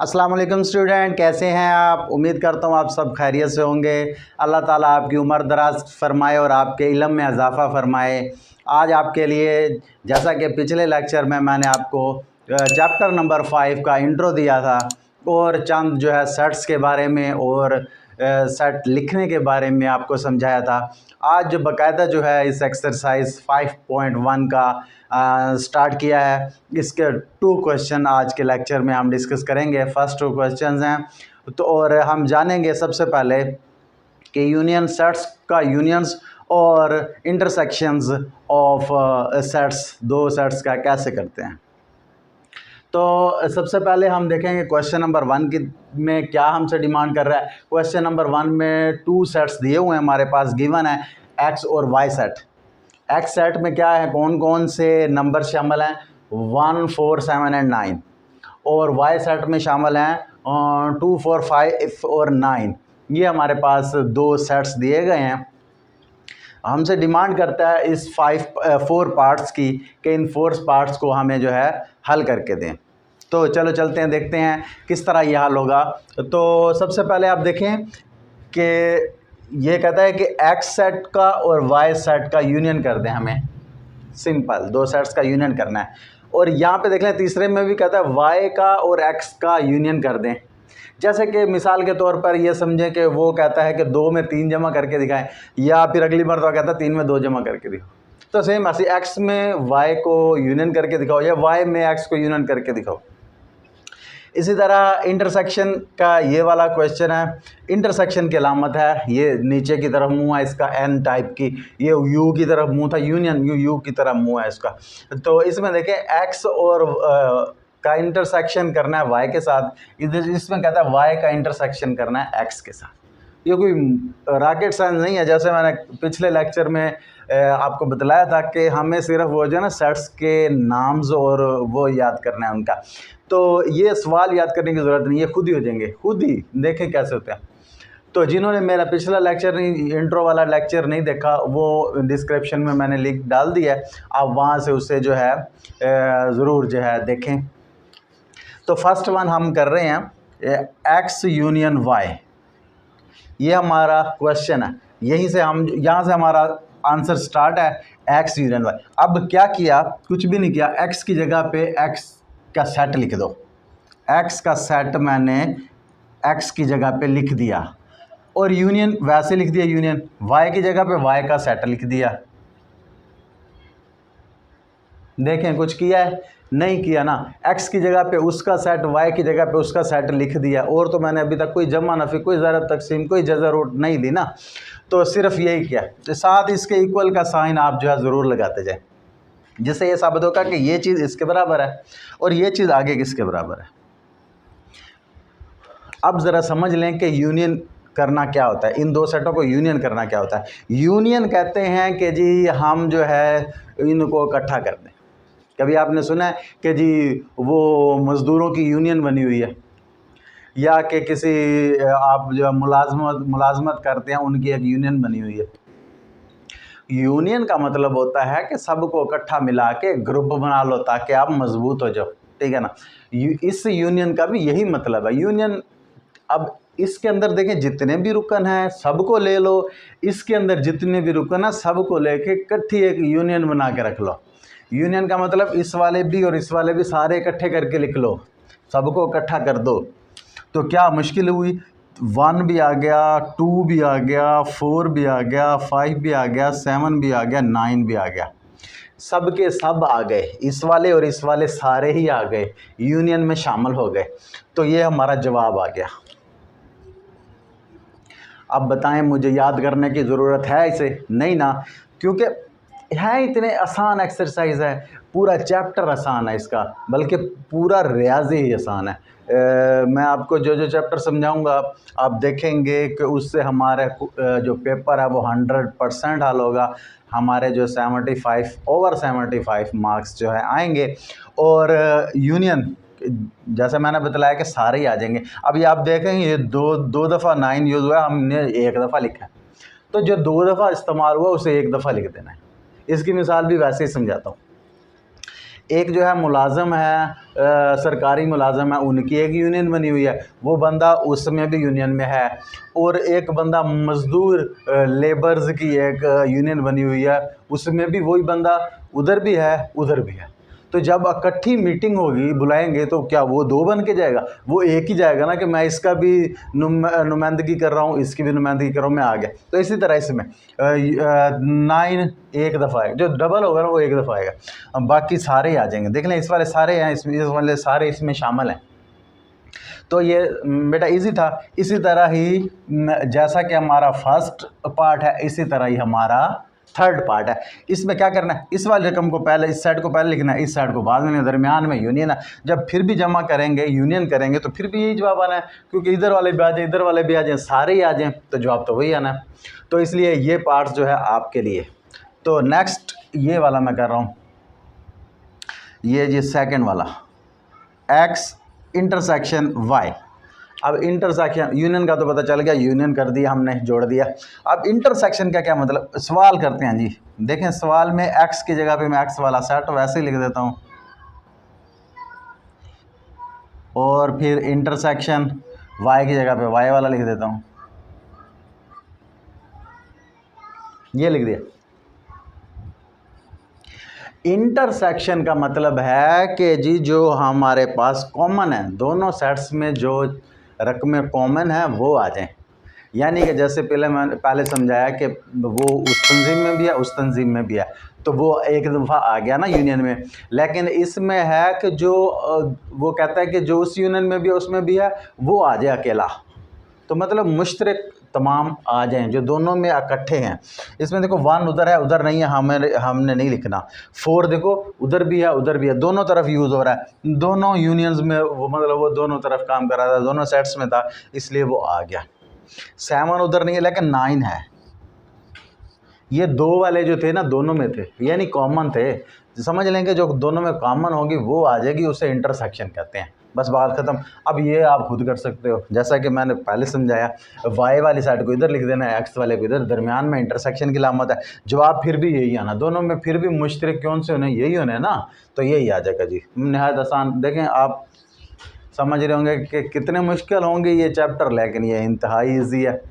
अस्सलाम वालेकुम स्टूडेंट, कैसे हैं आप। उम्मीद करता हूँ आप सब खैरियत से होंगे। अल्लाह ताला आपकी उम्र दराज फरमाए और आपके इल्म में इजाफ़ा फरमाए। आज आपके लिए, जैसा कि पिछले लेक्चर में मैंने आपको चैप्टर नंबर 5 का इंट्रो दिया था और चंद जो है सेट्स के बारे में और सेट लिखने के बारे में आपको समझाया था। आज जो बाकायदा जो है इस एक्सरसाइज 5.1 का स्टार्ट किया है। इसके 2 क्वेश्चन आज के लेक्चर में हम डिस्कस करेंगे। फर्स्ट 2 क्वेश्चंस हैं तो और हम जानेंगे सबसे पहले कि यूनियन सेट्स का यूनियंस और इंटरसेक्शंस ऑफ सेट्स, 2 सेट्स का कैसे करते हैं। तो सबसे पहले हम देखेंगे क्वेश्चन नंबर 1 की में क्या हमसे डिमांड कर रहा है। क्वेश्चन नंबर 1 में 2 सेट्स दिए हुए हैं हमारे पास, गिवन है एक्स और वाई सेट। एक्स सेट में क्या है, कौन कौन से नंबर शामिल हैं, 1, 4, 7 एंड 9। और वाई सेट में शामिल हैं 2, 4, 5 और 9। ये हमारे पास 2 सेट्स दिए गए हैं। हमसे डिमांड करता है इस 4 पार्ट्स की कि इन 4 पार्ट्स को हमें जो है हल करके दें। तो चलो चलते हैं, देखते हैं किस तरह ये हल होगा। तो सबसे पहले आप देखें कि ये कहता है कि एक्स सेट का और वाई सेट का यूनियन कर दें हमें। सिंपल 2 सेट्स का यूनियन करना है। और यहाँ पे देख लें तीसरे में भी कहता है वाई का और एक्स का यूनियन कर दें। जैसे कि मिसाल के तौर पर ये समझें कि वो कहता है कि 2 में 3 जमा करके दिखाएं, या फिर अगली मरतबा कहता है 3 में 2 जमा करके दिखाओ। तो सेम ऐसे एक्स में वाई को यूनियन करके दिखाओ या वाई में एक्स को यूनियन करके दिखाओ। इसी तरह इंटरसेक्शन का ये वाला क्वेश्चन है। इंटरसेक्शन की अलामत है ये नीचे की तरफ मुंह है इसका, एन टाइप की, ये यू की तरफ मुंह था, यूनियन यू की तरफ मुंह है इसका। तो इसमें देखें एक्स और का इंटरसेक्शन करना है वाई के साथ, इधर इसमें कहता है वाई का इंटरसेक्शन करना है एक्स के साथ। ये कोई रॉकेट साइंस नहीं है। जैसे मैंने पिछले लेक्चर में आपको बतलाया था कि हमें सिर्फ वो जो है ना सेट्स के नाम्स और वो याद करना है उनका। तो ये सवाल याद करने की ज़रूरत नहीं है, खुद ही हो जाएंगे, खुद ही देखें कैसे होते हैं। तो जिन्होंने मेरा पिछला लेक्चर नहीं, इंट्रो वाला लेक्चर नहीं देखा, वो डिस्क्रिप्शन में मैंने लिंक डाल दिया है, आप वहाँ से उसे जो है ज़रूर जो है देखें। तो फर्स्ट वन हम कर रहे हैं एक्स यूनियन वाई। ये हमारा क्वेश्चन है, यहीं से हम यहाँ से हमारा आंसर स्टार्ट है, एक्स यूनियन वाई। अब क्या किया, कुछ भी नहीं किया, एक्स की जगह पे एक्स का सेट लिख दो। एक्स का सेट मैंने एक्स की जगह पे लिख दिया और यूनियन वैसे लिख दिया, यूनियन वाई की जगह पे वाई का सेट लिख दिया। देखें कुछ किया है, नहीं किया ना। एक्स की जगह पे उसका सेट, वाई की जगह पे उसका सेट लिख दिया। और तो मैंने अभी तक कोई जमा नफी, कोई ज़रब तकसीम, कोई जज़र रूट नहीं दी ना, तो सिर्फ यही किया। तो साथ इसके इक्वल का साइन आप जो है ज़रूर लगाते जाए, जिससे ये साबित होगा कि ये चीज़ इसके बराबर है और ये चीज़ आगे किसके बराबर है। अब ज़रा समझ लें कि यूनियन करना क्या होता है, इन 2 सेटों को यूनियन करना क्या होता है। यूनियन कहते हैं कि जी हम जो है इनको इकट्ठा कर दें। कभी आपने सुना है कि जी वो मज़दूरों की यूनियन बनी हुई है, या कि किसी आप जो मुलाजमत करते हैं उनकी एक यूनियन बनी हुई है। यूनियन का मतलब होता है कि सबको इकट्ठा मिला के ग्रुप बना लो ताकि आप मजबूत हो जाओ, ठीक है ना। इस यूनियन का भी यही मतलब है, यूनियन। अब इसके अंदर देखें जितने भी रुकन हैं सबको ले लो, इसके अंदर जितने भी रुकन हैं सबको लेके इकट्ठी एक यूनियन बना के रख लो। यूनियन का मतलब इस वाले भी और इस वाले भी सारे इकट्ठे करके लिख लो, सबको इकट्ठा कर दो। तो क्या मुश्किल हुई, 1 भी आ गया, 2 भी आ गया, 4 भी आ गया, 5 भी आ गया, 7 भी आ गया, 9 भी आ गया, सब के सब आ गए, इस वाले और इस वाले सारे ही आ गए, यूनियन में शामिल हो गए। तो ये हमारा जवाब आ गया। अब बताएं, मुझे याद करने की ज़रूरत है इसे? नहीं ना, क्योंकि है इतने आसान एक्सरसाइज है, पूरा चैप्टर आसान है इसका, बल्कि पूरा रियाजी ही आसान है। मैं आपको जो जो चैप्टर समझाऊंगा आप देखेंगे कि उससे हमारे जो पेपर है वो 100% हल होगा। हमारे जो 75 ओवर 75 मार्क्स जो है आएंगे। और यूनियन जैसे मैंने बतलाया कि सारे ही आ जाएंगे। अभी आप देखेंगे ये दो दफ़ा 9 यूज़ हुआ, हमने 1 दफ़ा लिखा है, तो जो 2 दफ़ा इस्तेमाल हुआ उसे 1 दफ़ा लिख देना है। इसकी मिसाल भी वैसे ही समझाता हूँ एक जो है मुलाजम है, सरकारी मुलाजम है, उनकी एक यूनियन बनी हुई है, वो बंदा उसमें भी यूनियन में है। और एक बंदा मज़दूर लेबर्स की एक यूनियन बनी हुई है, उसमें भी वही बंदा उधर भी है उधर भी है। तो जब इकट्ठी मीटिंग होगी बुलाएंगे तो क्या वो दो बन के जाएगा? वो एक ही जाएगा ना कि मैं इसका भी नुमाइंदगी कर रहा हूँ, इसकी भी नुमाइंदगी कर रहा हूँ, मैं आ गया। तो इसी तरह इसमें 9 एक दफ़ा आएगा, जो डबल होगा ना वो एक दफ़ा आएगा। अब बाकी सारे ही आ जाएंगे। देख लें इस वाले सारे हैं, इसमें इस वाले सारे इसमें शामिल हैं। तो ये बेटा इजी था। इसी तरह ही जैसा कि हमारा फर्स्ट पार्ट है, इसी तरह ही हमारा थर्ड पार्ट है। इसमें क्या करना है, इस वाली रकम को पहले, इस साइड को पहले लिखना है, इस साइड को बाद में, दरमियान में यूनियन है। जब फिर भी जमा करेंगे, यूनियन करेंगे, तो फिर भी यही जवाब आना है, क्योंकि इधर वाले भी आ जाए, इधर वाले भी आ जाए, सारे ही आ जाएँ, तो जवाब तो वही आना है। तो इसलिए ये पार्ट्स जो है आपके लिए। तो नेक्स्ट ये वाला मैं कर रहा हूँ, ये जी सेकेंड वाला, एक्स इंटरसेक्शन वाई। अब इंटरसेक्शन, यूनियन का तो पता चल गया, यूनियन कर दिया हमने, जोड़ दिया। अब इंटरसेक्शन का क्या मतलब, सवाल करते हैं जी। देखें सवाल में एक्स की जगह पे मैं एक्स वाला सेट वैसे ही लिख देता हूँ, और फिर इंटरसेक्शन वाई की जगह पे वाई वाला लिख देता हूँ, ये लिख दिया। इंटरसेक्शन का मतलब है कि जी जो हमारे पास कॉमन है, दोनों सेट्स में जो रकमें कॉमन है वो आ जाएं। यानी कि जैसे मैंने पहले समझाया कि वो उस तंजीम में भी है, उस तंजीम में भी है, तो वो एक दफ़ा आ गया ना यूनियन में। लेकिन इसमें है कि जो वो कहता है कि जो उस यूनियन में भी है उसमें भी है, वो आ जाए अकेला। तो मतलब मुश्तरक तमाम आ जाएं जो दोनों में इकट्ठे हैं। इसमें देखो 1 उधर है, उधर नहीं है, हमने नहीं लिखना। 4 देखो उधर भी है, उधर भी है, दोनों तरफ यूज़ हो रहा है, दोनों यूनियंस में वो मतलब वो दोनों तरफ काम कर रहा था, दोनों सेट्स में था, इसलिए वो आ गया। 7 उधर नहीं है, लेकिन 9 है। ये दो वाले जो थे ना दोनों में थे, यानी कॉमन थे। समझ लेंगे जो दोनों में कॉमन होगी वो आ जाएगी, उसे इंटरसेक्शन कहते हैं। बस बात ख़त्म। अब ये आप खुद कर सकते हो, जैसा कि मैंने पहले समझाया, वाई वाली साइड को इधर लिख देना है, एक्स वाले को इधर, दरमियान में इंटरसेक्शन की लामत है। जवाब फिर भी यही आना, दोनों में फिर भी मुश्तरक कौन से होने, यही होने ना, तो यही आ जाएगा जी। नहायत आसान। देखें आप समझ रहे होंगे कि कितने मुश्किल होंगे ये चैप्टर, लेकिन ये इंतहाई ईजी है।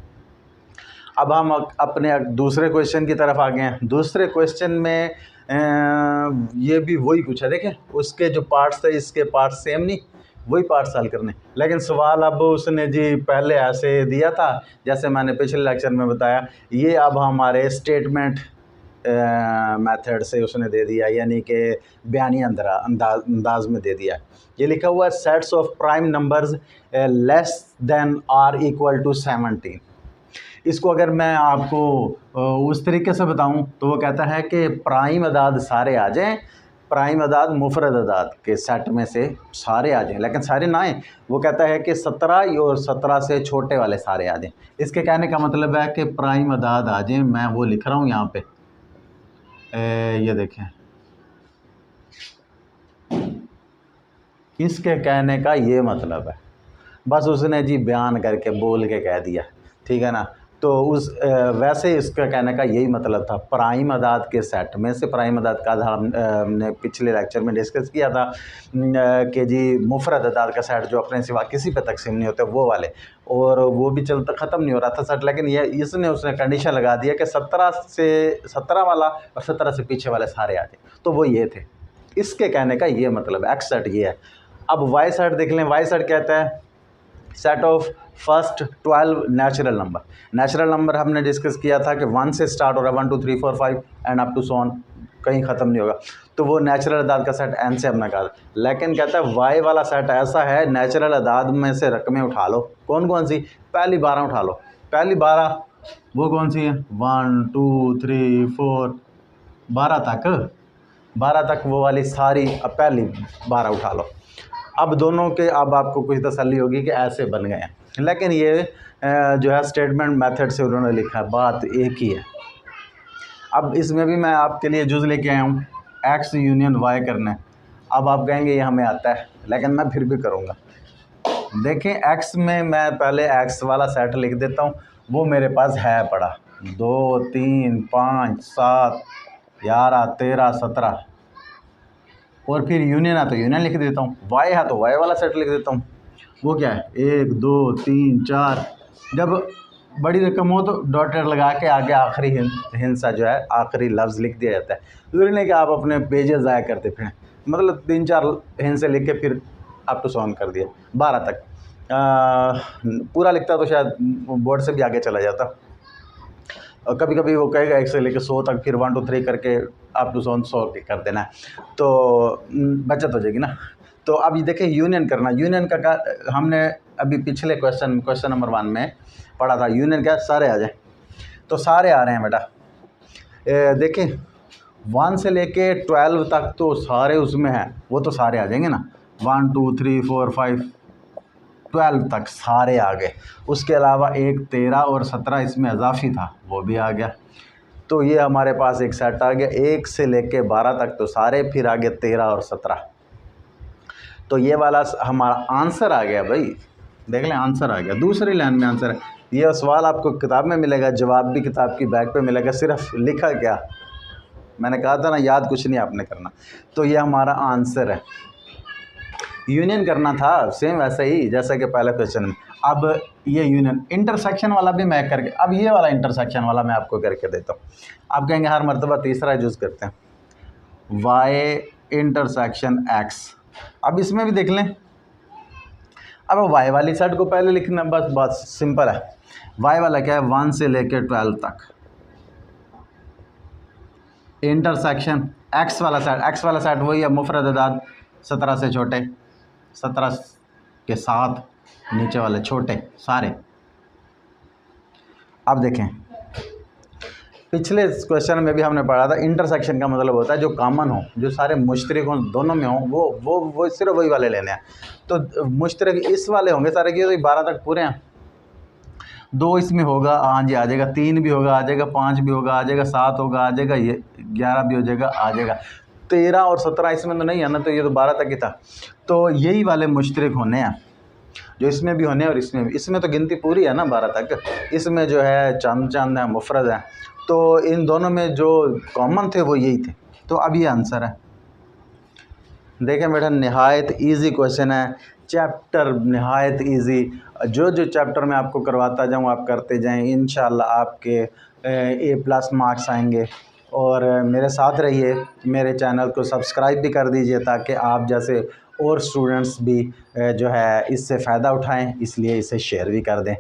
अब हम अपने दूसरे क्वेश्चन की तरफ आ गए हैं। दूसरे क्वेश्चन में ये भी वही कुछ है, देखें उसके जो पार्ट्स थे इसके पार्ट्स सेम नहीं, वही पार्ट्स हल करने, लेकिन सवाल अब उसने जी पहले ऐसे दिया था जैसे मैंने पिछले लेक्चर में बताया। ये अब हमारे स्टेटमेंट मेथड से उसने दे दिया, यानी कि बयानी अंदाज में दे दिया। ये लिखा हुआ है sets of prime numbers less than or equal to 17। इसको अगर मैं आपको उस तरीके से बताऊं तो वो कहता है कि प्राइम अदाद सारे आ जाएं, प्राइम अदाद मुफरद अदाद के सेट में से सारे आ जाएं, लेकिन सारे ना आए। वो कहता है कि 17 और 17 से छोटे वाले सारे आ जाएं। इसके कहने का मतलब है कि प्राइम अदाद आ जाएं। मैं वो लिख रहा हूँ यहाँ पे, ये देखें, इसके कहने का ये मतलब है, बस उसने जी बयान करके बोल के कह दिया, ठीक है ना। तो उस वैसे इसका कहने का यही मतलब था, प्राइम अदाद के सेट में से, प्राइम अदाद का हमने पिछले लेक्चर में डिस्कस किया था कि जी मुफरद अदाद का सेट जो अपने सिवा किसी पे तकसीम नहीं होते वो वाले, और वो भी चलता ख़त्म नहीं हो रहा था सेट, लेकिन ये उसने कंडीशन लगा दिया कि 17 वाला और 17 से पीछे वाले सारे आ जाए, तो वो ये थे। इसके कहने का ये मतलब एक्स सेट ये है। अब वाई सेट देख लें। वाई सेट कहता है set of first 12 natural number. Natural number हमने डिस्कस किया था कि 1 से स्टार्ट हो रहा है, 1 2 3 4 5 and up to so on, कहीं ख़त्म नहीं होगा, तो वो नेचुरल अदाद का सेट एन से हमने कहा। लेकिन कहता है वाई वाला सेट ऐसा है, नेचुरल अदाद में से रकमें उठा लो, कौन कौन सी, पहली 12 उठा लो। पहली 12 वो कौन सी है, 1 2 3 4 12 तक वो वाली सारी, अब पहली 12 उठा लो। अब दोनों के, अब आपको कुछ तसल्ली होगी कि ऐसे बन गए हैं, लेकिन ये जो है स्टेटमेंट मेथड से उन्होंने लिखा है, बात एक ही है। अब इसमें भी मैं आपके लिए जुज़ लेके आया हूँ, एक्स यूनियन वाई करना है। अब आप कहेंगे ये हमें आता है, लेकिन मैं फिर भी करूँगा। देखें एक्स में मैं पहले एक्स वाला सेट लिख देता हूँ, वो मेरे पास है पड़ा, 2 3 5 7 11 13 17, और फिर यूनियन है तो यूनियन लिख देता हूँ, वाई है तो वाई वाला सेट लिख देता हूँ। वो क्या है 1 2 3 4, जब बड़ी रकम हो तो डॉटेड लगा के आगे आखिरी हिंसा जो है आखिरी लफ्ज़ लिख दिया जाता है। ज़रूरी नहीं कि आप अपने पेजेस ज़ाया करते फिर, मतलब 3-4 हिंसे लिख के फिर अप टू सॉन कर दिया 12 तक। पूरा लिखता तो शायद बोर्ड से भी आगे चला जाता। और कभी कभी वो कहेगा 1 से लेकर 100 तक, फिर 1 2 3 करके अप टू 100 कर देना है, तो बचत हो जाएगी ना। तो अब ये देखिए यूनियन करना, यूनियन का हमने अभी पिछले क्वेश्चन नंबर 1 में पढ़ा था। यूनियन क्या, सारे आ जाए, तो सारे आ रहे हैं बेटा। देखिए 1 से लेके 12 तक तो सारे उसमें हैं, वो तो सारे आ जाएंगे ना। 1 2 3 4 5 12 तक सारे आ गए। उसके अलावा एक 13 और 17 इसमें इजाफी था, वो भी आ गया। तो ये हमारे पास एक सेट आ गया। 1 से लेके 12 तक तो सारे, फिर आगे 13 और 17। तो ये वाला हमारा आंसर आ गया भाई, देख लें आंसर आ गया। दूसरी लाइन में आंसर है। ये सवाल आपको किताब में मिलेगा, जवाब भी किताब की बैक पे मिलेगा, सिर्फ लिखा क्या, मैंने कहा था ना याद कुछ नहीं आपने करना। तो ये हमारा आंसर है। यूनियन करना था सेम वैसे ही जैसा कि पहले क्वेश्चन में। अब ये यूनियन इंटरसेक्शन वाला भी मैं करके, अब ये वाला इंटरसेक्शन वाला मैं आपको करके देता हूँ। आप कहेंगे हर मर्तबा तीसरा यूज़ करते हैं, y इंटरसेक्शन x। अब इसमें भी देख लें, अब y वाली साइड को पहले लिखना, बस बात सिंपल है। y वाला क्या है, 1 से लेकर 12 तक इंटरसेक्शन x वाला साइड वही है, मुफरद अदाद 17 से छोटे, 17 के साथ नीचे वाले छोटे सारे। अब देखें पिछले क्वेश्चन में भी हमने पढ़ा था, इंटरसेक्शन का मतलब होता है जो कॉमन हो, जो सारे मुश्तरक हों, दोनों में हो, वो सिर्फ वही वाले लेने हैं। तो मुश्तरक इस वाले होंगे सारे के, तो 12 तक पूरे हैं। 2 इसमें होगा, हाँ जी आ जाएगा, 3 भी होगा आ जाएगा, 5 भी होगा आ जाएगा, 7 होगा आ जाएगा, ये 11 भी हो जाएगा आ जाएगा। 13 और 17 इसमें तो नहीं है ना, तो ये तो 12 तक ही था। तो यही वाले मुश्तरक होने हैं जो इसमें भी होने हैं और इसमें भी। इसमें तो गिनती पूरी है ना 12 तक, इसमें जो है चंद है, मुफरद है। तो इन दोनों में जो कॉमन थे वो यही थे। तो अब ये आंसर है। देखें बेटा नहायत इजी क्वेश्चन है, चैप्टर नहायत इजी। जो चैप्टर में आपको करवाता जाऊँ आप करते जाएं, इंशाल्लाह आपके A+ मार्क्स आएंगे। और मेरे साथ रहिए, मेरे चैनल को सब्सक्राइब भी कर दीजिए ताकि आप जैसे और स्टूडेंट्स भी जो है इससे फ़ायदा उठाएं, इसलिए इसे शेयर भी कर दें।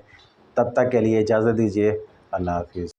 तब तक के लिए इजाज़त दीजिए, अल्लाह हाफिज़।